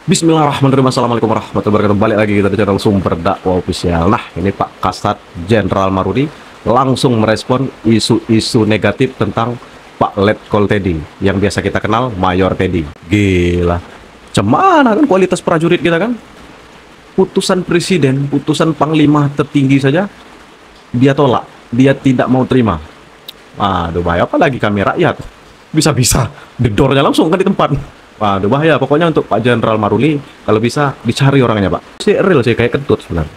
Bismillahirrahmanirrahim. Assalamualaikum warahmatullahi wabarakatuh. Balik lagi kita di channel Sumber Dakwah Official. Nah, ini Pak Kasat Jenderal Marudi langsung merespon isu-isu negatif tentang Pak Letkol Teddy yang biasa kita kenal Mayor Teddy. Gila, cemana kan kualitas prajurit kita kan? Putusan presiden, putusan panglima tertinggi saja dia tolak, dia tidak mau terima. Aduh, bahaya, apalagi kami rakyat. Bisa-bisa gedornya langsung kan di tempat. Waduh, bahaya. Pokoknya untuk Pak Jenderal Maruli, kalau bisa dicari orangnya, Pak. Si real sih, kayak kentut sebenarnya.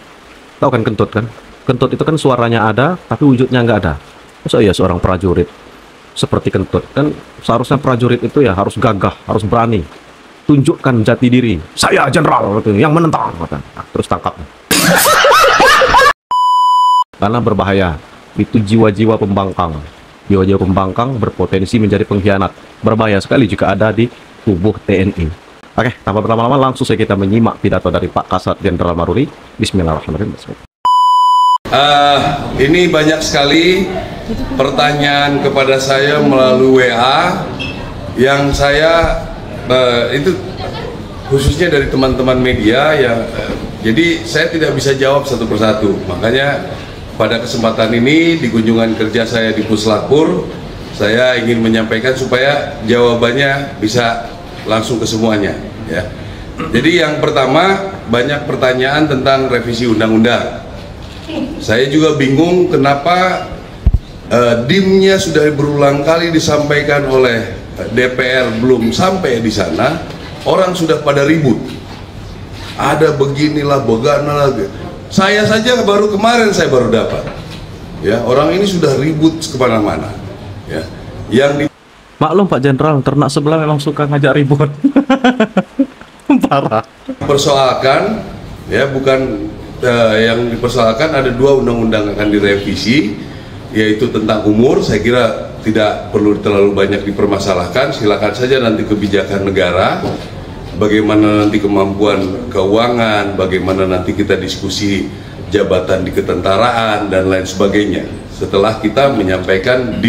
Tahu kan kentut kan? Kentut itu kan suaranya ada, tapi wujudnya nggak ada. Masa iya seorang prajurit seperti kentut? Kan seharusnya prajurit itu ya harus gagah, harus berani. Tunjukkan jati diri. Saya jenderal, gitu, yang menentang. Nah, terus tangkap. Karena berbahaya. Itu jiwa-jiwa pembangkang. Jiwa-jiwa pembangkang berpotensi menjadi pengkhianat. Berbahaya sekali jika ada di tubuh TNI. Oke, tanpa berlama-lama langsung saja kita menyimak pidato dari Pak Kasat Jenderal Maruli. Bismillahirrahmanirrahim. Ini banyak sekali pertanyaan kepada saya melalui WA yang saya itu khususnya dari teman-teman media yang jadi saya tidak bisa jawab satu persatu. Makanya pada kesempatan ini di kunjungan kerja saya di Puslapur, saya ingin menyampaikan supaya jawabannya bisa langsung ke semuanya, ya. Jadi yang pertama, banyak pertanyaan tentang revisi undang-undang. Saya juga bingung kenapa DIM-nya sudah berulang kali disampaikan oleh DPR belum sampai di sana, orang sudah pada ribut. Ada beginilah, begana lagi. Saya saja baru kemarin saya baru dapat. Ya, orang ini sudah ribut kemana-mana. Ya, yang di Maklum Pak Jenderal, ternak sebelah memang suka ngajak ribut. Parah. Persoalkan, ya bukan yang dipersoalkan ada dua undang-undang akan direvisi, yaitu tentang umur. Saya kira tidak perlu terlalu banyak dipermasalahkan. Silakan saja nanti kebijakan negara, bagaimana nanti kemampuan keuangan, bagaimana nanti kita diskusi jabatan di ketentaraan dan lain sebagainya. Setelah kita menyampaikan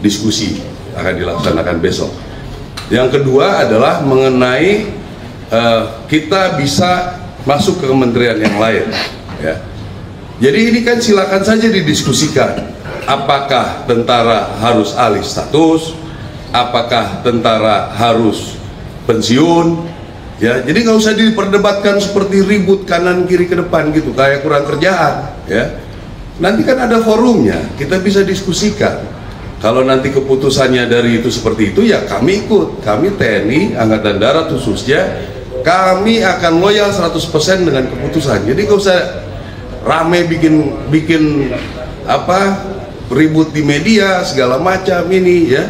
diskusi akan dilaksanakan besok. Yang kedua adalah mengenai kita bisa masuk ke kementerian yang lain, ya. Jadi ini kan silakan saja didiskusikan. Apakah tentara harus alih status? Apakah tentara harus pensiun? Ya, jadi nggak usah diperdebatkan seperti ribut kanan kiri ke depan gitu, kayak kurang kerjaan, ya. Nanti kan ada forumnya, kita bisa diskusikan. Kalau nanti keputusannya dari itu seperti itu, ya kami ikut. Kami TNI, Angkatan Darat khususnya, kami akan loyal 100% dengan keputusan. Jadi nggak usah rame bikin apa ribut di media segala macam ini, ya.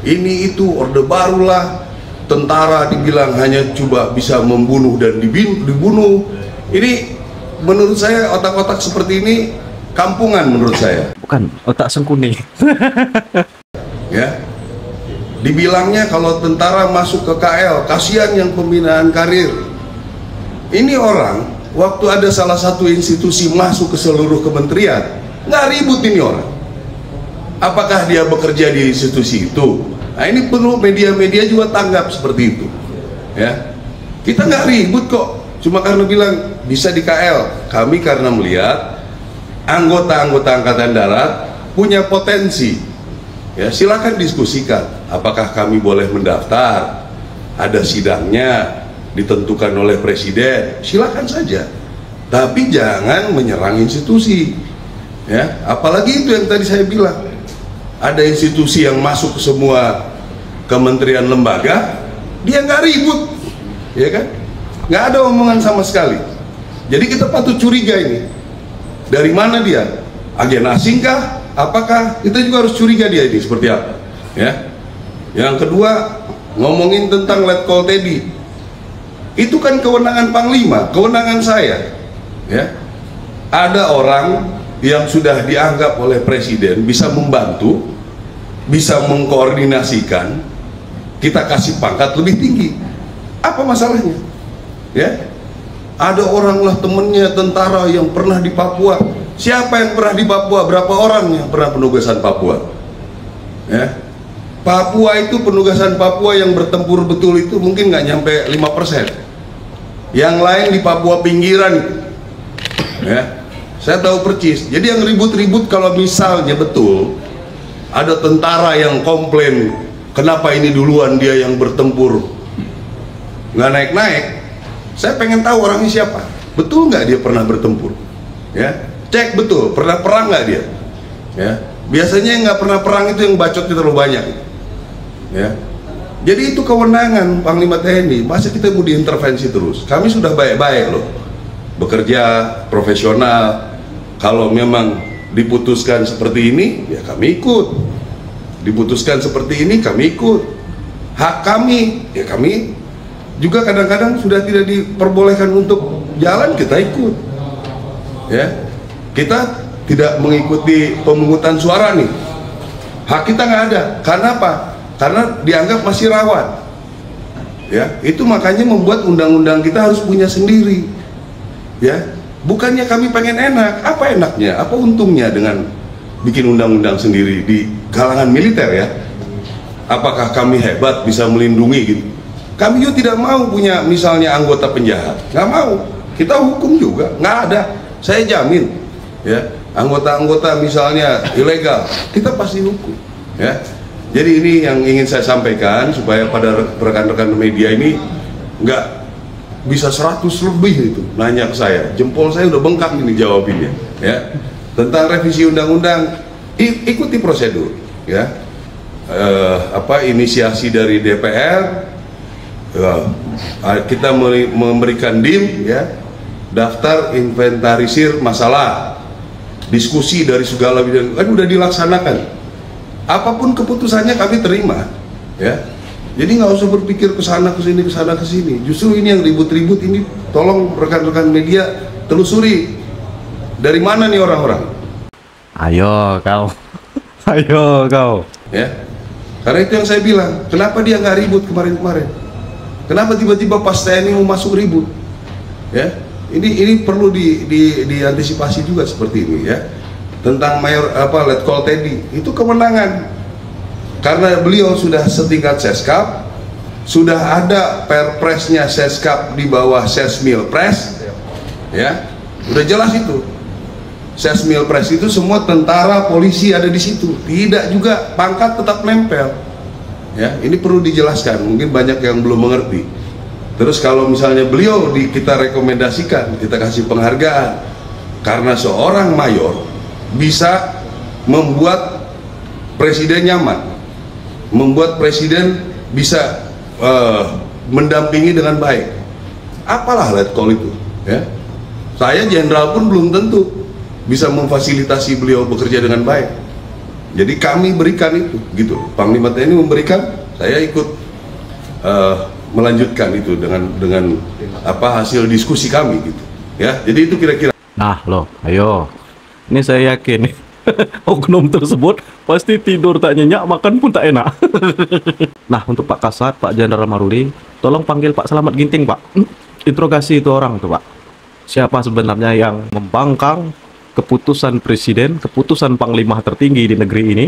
Ini itu orde barulah, tentara dibilang hanya coba bisa membunuh dan dibunuh. Ini menurut saya otak-otak seperti ini kampungan menurut saya. Bukan otak sengkuni. Ya, dibilangnya kalau tentara masuk ke KL, kasihan yang pembinaan karir. Ini orang waktu ada salah satu institusi masuk ke seluruh kementerian, nggak ribut ini orang. Apakah dia bekerja di institusi itu? Nah, ini perlu media-media juga tanggap seperti itu. Ya, kita nggak ribut kok. Cuma karena bilang bisa di KL, kami karena melihat anggota-anggota Angkatan Darat punya potensi, ya silakan diskusikan. Apakah kami boleh mendaftar? Ada sidangnya ditentukan oleh presiden, silakan saja. Tapi jangan menyerang institusi, ya. Apalagi itu yang tadi saya bilang, ada institusi yang masuk ke semua kementerian lembaga, dia nggak ribut, ya kan? Nggak ada omongan sama sekali. Jadi kita patut curiga ini. Dari mana dia? Agen asing kah? Apakah? Kita juga harus curiga dia ini seperti apa, ya. Yang kedua, ngomongin tentang Letkol Teddy. Itu kan kewenangan Panglima, kewenangan saya, ya. Ada orang yang sudah dianggap oleh presiden bisa membantu, bisa mengkoordinasikan, kita kasih pangkat lebih tinggi. Apa masalahnya? Ya. Ada orang lah temennya tentara yang pernah di Papua. Siapa yang pernah di Papua? Berapa orang yang pernah penugasan Papua? Ya, Papua itu penugasan Papua yang bertempur betul itu mungkin nggak nyampe 5%. yang lain di Papua pinggiran itu. Ya, saya tahu percis. Jadi yang ribut-ribut kalau misalnya betul ada tentara yang komplain, kenapa ini duluan dia yang bertempur, nggak naik-naik. Saya pengen tahu orangnya siapa. Betul nggak dia pernah bertempur? Ya, cek betul. Pernah perang nggak dia? Ya, biasanya yang nggak pernah perang itu yang bacotnya terlalu banyak. Ya, jadi itu kewenangan Panglima TNI. Masa kita mau diintervensi terus? Kami sudah baik-baik loh, bekerja profesional. Kalau memang diputuskan seperti ini, ya kami ikut. Diputuskan seperti ini, kami ikut. Hak kami, ya kami juga kadang-kadang sudah tidak diperbolehkan untuk jalan, kita ikut. Ya, kita tidak mengikuti pemungutan suara nih. Hak kita nggak ada. Karena apa? Karena dianggap masih rawan. Ya, itu makanya membuat undang-undang kita harus punya sendiri. Ya, bukannya kami pengen enak. Apa enaknya? Apa untungnya dengan bikin undang-undang sendiri di kalangan militer ya? Apakah kami hebat bisa melindungi gitu? Kami juga tidak mau punya misalnya anggota penjahat, nggak mau. Kita hukum juga, nggak ada. Saya jamin, ya, anggota-anggota misalnya ilegal, kita pasti hukum. Ya, jadi ini yang ingin saya sampaikan supaya pada rekan-rekan media ini nggak bisa 100 lebih itu nanya ke saya. Jempol saya udah bengkak ini jawabinnya. Ya, tentang revisi undang-undang, ikuti prosedur. Ya, inisiasi dari DPR. Kita memberikan DIM, ya, daftar inventarisir masalah, diskusi dari segala bidang, kan udah dilaksanakan. Apapun keputusannya kami terima, ya. Jadi nggak usah berpikir kesana kesini kesana kesini. Justru ini yang ribut-ribut ini, tolong rekan-rekan media telusuri dari mana nih orang-orang. Ayo kau, ayo kau. Ya, karena itu yang saya bilang. Kenapa dia nggak ribut kemarin-kemarin? Kenapa tiba-tiba pas TNI mau masuk ribut? Ya, ini perlu diantisipasi juga seperti ini ya. Tentang Letkol Teddy itu kemenangan karena beliau sudah setingkat Seskap, sudah ada perpresnya Seskap di bawah Sesmilpres, ya, udah jelas itu. Sesmilpres itu semua tentara polisi ada di situ, tidak juga pangkat tetap nempel. Ya, ini perlu dijelaskan, mungkin banyak yang belum mengerti. Terus kalau misalnya beliau kita rekomendasikan, kita kasih penghargaan karena seorang mayor bisa membuat presiden nyaman, membuat presiden bisa mendampingi dengan baik. Apalah Letkol itu, ya. Saya jenderal pun belum tentu bisa memfasilitasi beliau bekerja dengan baik. Jadi kami berikan itu, gitu. Panglima TNI memberikan, saya ikut melanjutkan itu dengan hasil diskusi kami, gitu. Ya, jadi itu kira-kira. Nah loh, ayo. Ini saya yakin nih, oknum tersebut pasti tidur tak nyenyak, makan pun tak enak. Nah, untuk Pak Kasat, Pak Jenderal Maruli, tolong panggil Pak Slamet Ginting, Pak. Interogasi itu orang tuh, Pak. Siapa sebenarnya yang membangkang keputusan presiden, keputusan panglima tertinggi di negeri ini,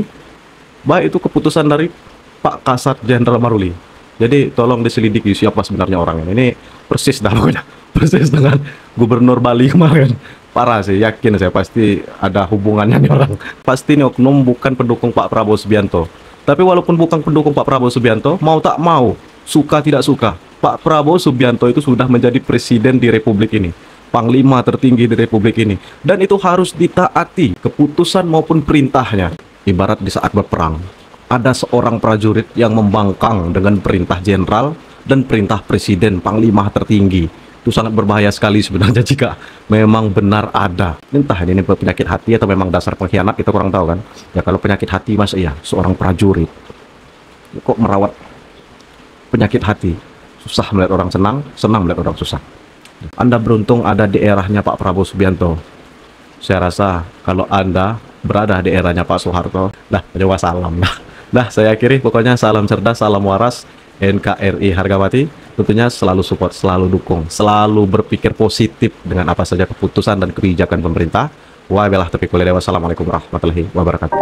baik itu keputusan dari Pak Kasat Jenderal Maruli. Jadi tolong diselidiki siapa sebenarnya orangnya. Ini persis dah pokoknya, persis dengan Gubernur Bali kemarin. Parah sih, yakin saya pasti ada hubungannya nih orang. Pasti ini oknum bukan pendukung Pak Prabowo Subianto. Tapi walaupun bukan pendukung Pak Prabowo Subianto, mau tak mau, suka tidak suka, Pak Prabowo Subianto itu sudah menjadi presiden di Republik ini, panglima tertinggi di Republik ini, dan itu harus ditaati keputusan maupun perintahnya. Ibarat di saat berperang, ada seorang prajurit yang membangkang dengan perintah jenderal dan perintah presiden, panglima tertinggi. Itu sangat berbahaya sekali sebenarnya jika memang benar ada. Entah ini penyakit hati atau memang dasar pengkhianat, kita kurang tahu kan. Ya kalau penyakit hati mas, iya, seorang prajurit kok merawat penyakit hati, susah melihat orang senang, senang melihat orang susah. Anda beruntung ada di eranya Pak Prabowo Subianto. Saya rasa kalau Anda berada di eranya Pak Soeharto, jawab salam. Nah, saya akhiri, pokoknya salam cerdas, salam waras, NKRI harga mati. Tentunya selalu support, selalu dukung, selalu berpikir positif dengan apa saja keputusan dan kebijakan pemerintah. Wabillahi taufiq walhidayah. Wassalamualaikum warahmatullahi wabarakatuh.